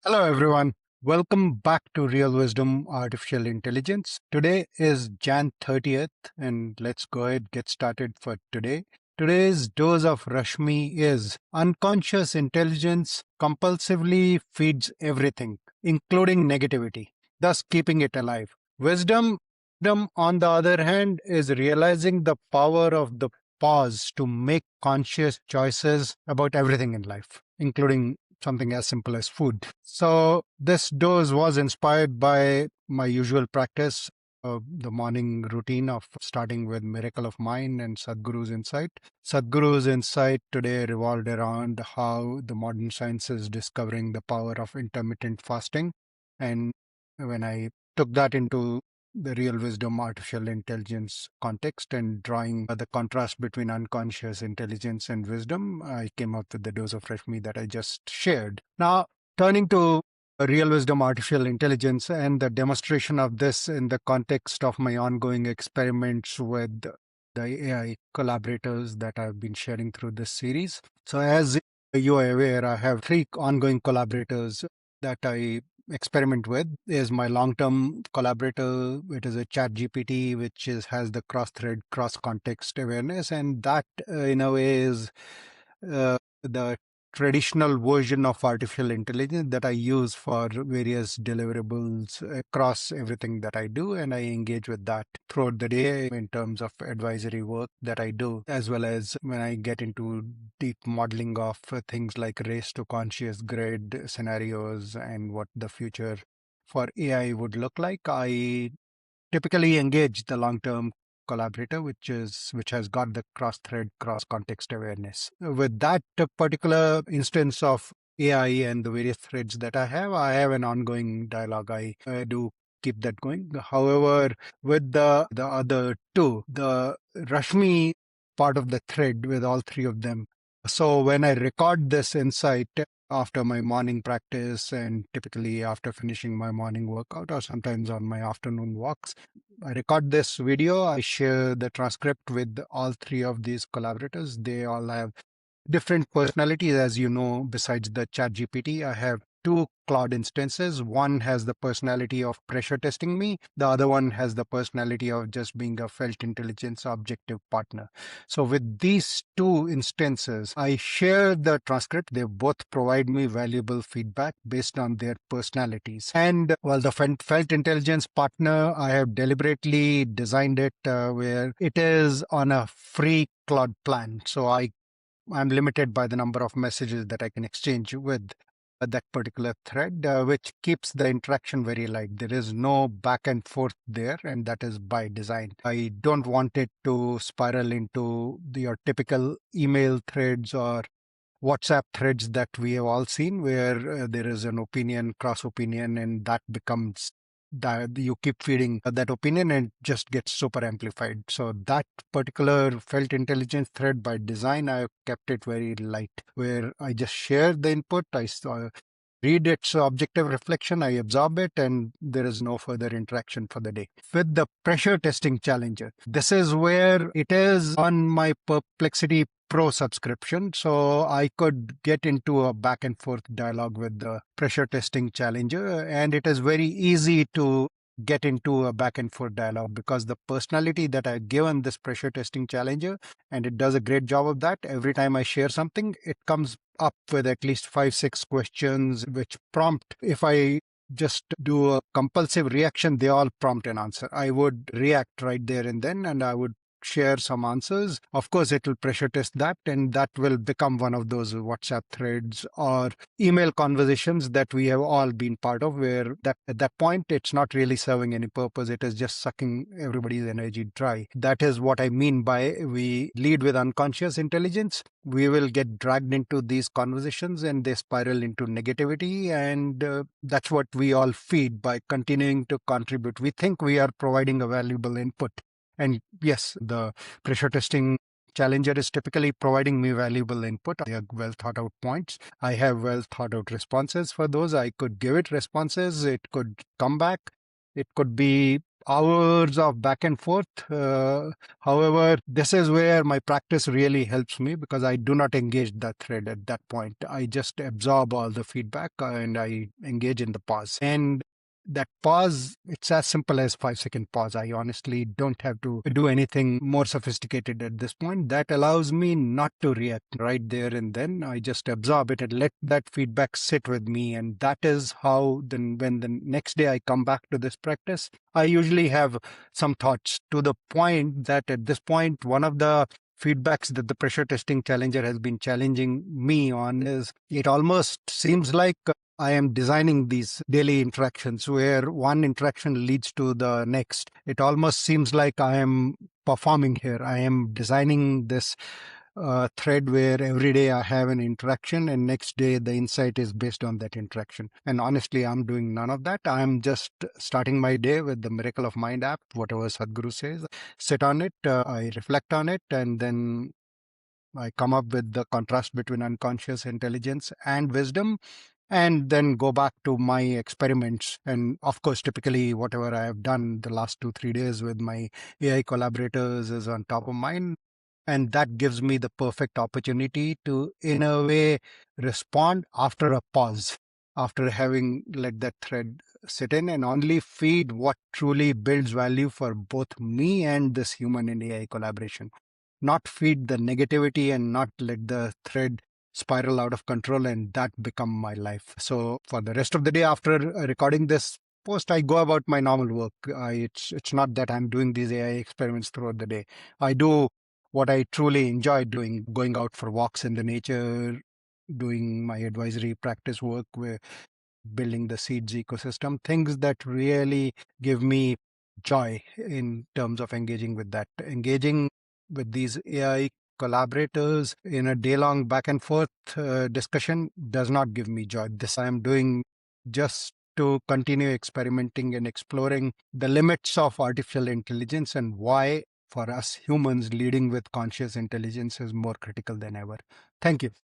Hello, everyone. Welcome back to Real Wisdom Artificial Intelligence. Today is Jan 30th, and let's go ahead get started for today. Today's dose of Rashmi is unconscious intelligence compulsively feeds everything, including negativity, thus keeping it alive. Wisdom, on the other hand, is realizing the power of the pause to make conscious choices about everything in life, including something as simple as food. So this dose was inspired by my usual practice, the morning routine of starting with Miracle of Mind and Sadhguru's Insight. Sadhguru's Insight today revolved around how the modern science is discovering the power of intermittent fasting. And when I took that into the real wisdom artificial intelligence context and drawing the contrast between unconscious intelligence and wisdom, I came up with the dose of Rashmi that I just shared. Now, turning to real wisdom artificial intelligence and the demonstration of this in the context of my ongoing experiments with the AI collaborators that I've been sharing through this series. So, as you are aware, I have three ongoing collaborators that I experiment with. Is my long-term collaborator. It is a chat GPT, which has the cross-thread, cross-context awareness, and that in a way is the traditional version of artificial intelligence that I use for various deliverables across everything that I do. And I engage with that throughout the day in terms of advisory work that I do, as well as when I get into deep modeling of things like race to conscious grid scenarios and what the future for AI would look like. I typically engage the long-term collaborator, which has got the cross-thread, cross-context awareness. With that particular instance of AI and the various threads that I have an ongoing dialogue. I do keep that going. However, with the other two, the Rashmi part of the thread with all three of them. So when I record this insight after my morning practice and typically after finishing my morning workout or sometimes on my afternoon walks, I record this video. I share the transcript with all three of these collaborators. They all have different personalities, as you know. Besides the chat GPT, I have two cloud instances. One has the personality of pressure testing me. The other one has the personality of just being a felt intelligence objective partner. So with these two instances, I share the transcript. They both provide me valuable feedback based on their personalities. And well, the felt intelligence partner, I have deliberately designed it where it is on a free cloud plan. So I'm limited by the number of messages that I can exchange with that particular thread, which keeps the interaction very light. There is no back and forth there, and that is by design. I don't want it to spiral into your typical email threads or WhatsApp threads that we have all seen, where there is an opinion, cross opinion, and that becomes that you keep feeding that opinion and just gets super amplified. So that particular felt intelligence thread by design, I kept it very light, where I just share the input. I read its objective reflection, I absorb it, and there is no further interaction for the day. With the pressure testing challenger, this is where it is on my Perplexity Pro subscription. So I could get into a back and forth dialogue with the pressure testing challenger, and it is very easy to get into a back and forth dialogue because the personality that I've given this pressure testing challenger, and it does a great job of that. Every time I share something, it comes up with at least 5-6 questions which prompt. If I just do a compulsive reaction, they all prompt an answer. I would react right there and then, and I would share some answers. Of course, it will pressure test that, and that will become one of those WhatsApp threads or email conversations that we have all been part of, where that at that point it's not really serving any purpose. It is just sucking everybody's energy dry. That is what I mean by we lead with unconscious intelligence. We will get dragged into these conversations and they spiral into negativity, and that's what we all feed by continuing to contribute. We think we are providing a valuable input. And yes, the pressure testing challenger is typically providing me valuable input. I have well thought out points. I have well thought out responses for those. I could give it responses. It could come back. It could be hours of back and forth. However, this is where my practice really helps me, because I do not engage the thread at that point. I just absorb all the feedback and I engage in the pause. And that pause, it's as simple as 5-second pause. I honestly don't have to do anything more sophisticated at this point. That allows me not to react right there and then. I just absorb it and let that feedback sit with me. And that is how then when the next day I come back to this practice, I usually have some thoughts, to the point that at this point, one of the feedbacks that the pressure testing challenger has been challenging me on is, it almost seems like I am designing these daily interactions where one interaction leads to the next. It almost seems like I am performing here. I am designing this thread where every day I have an interaction and next day the insight is based on that interaction. And honestly, I'm doing none of that. I'm just starting my day with the Miracle of Mind app, whatever Sadhguru says. Sit on it, I reflect on it, and then I come up with the contrast between unconscious intelligence and wisdom, and then go back to my experiments. And of course, typically, whatever I have done the last 2-3 days with my AI collaborators is on top of mind. And that gives me the perfect opportunity to, in a way, respond after a pause, after having let that thread sit in, and only feed what truly builds value for both me and this human and AI collaboration. Not feed the negativity and not let the thread spiral out of control and that become my life. So for the rest of the day after recording this post, I go about my normal work. It's not that I'm doing these AI experiments throughout the day. I do what I truly enjoy doing, going out for walks in the nature, doing my advisory practice work, where building the seeds ecosystem, things that really give me joy in terms of engaging with that. Engaging with these AI collaborators in a day-long back and forth discussion does not give me joy. This I am doing just to continue experimenting and exploring the limits of artificial intelligence, and why for us humans leading with conscious intelligence is more critical than ever. Thank you.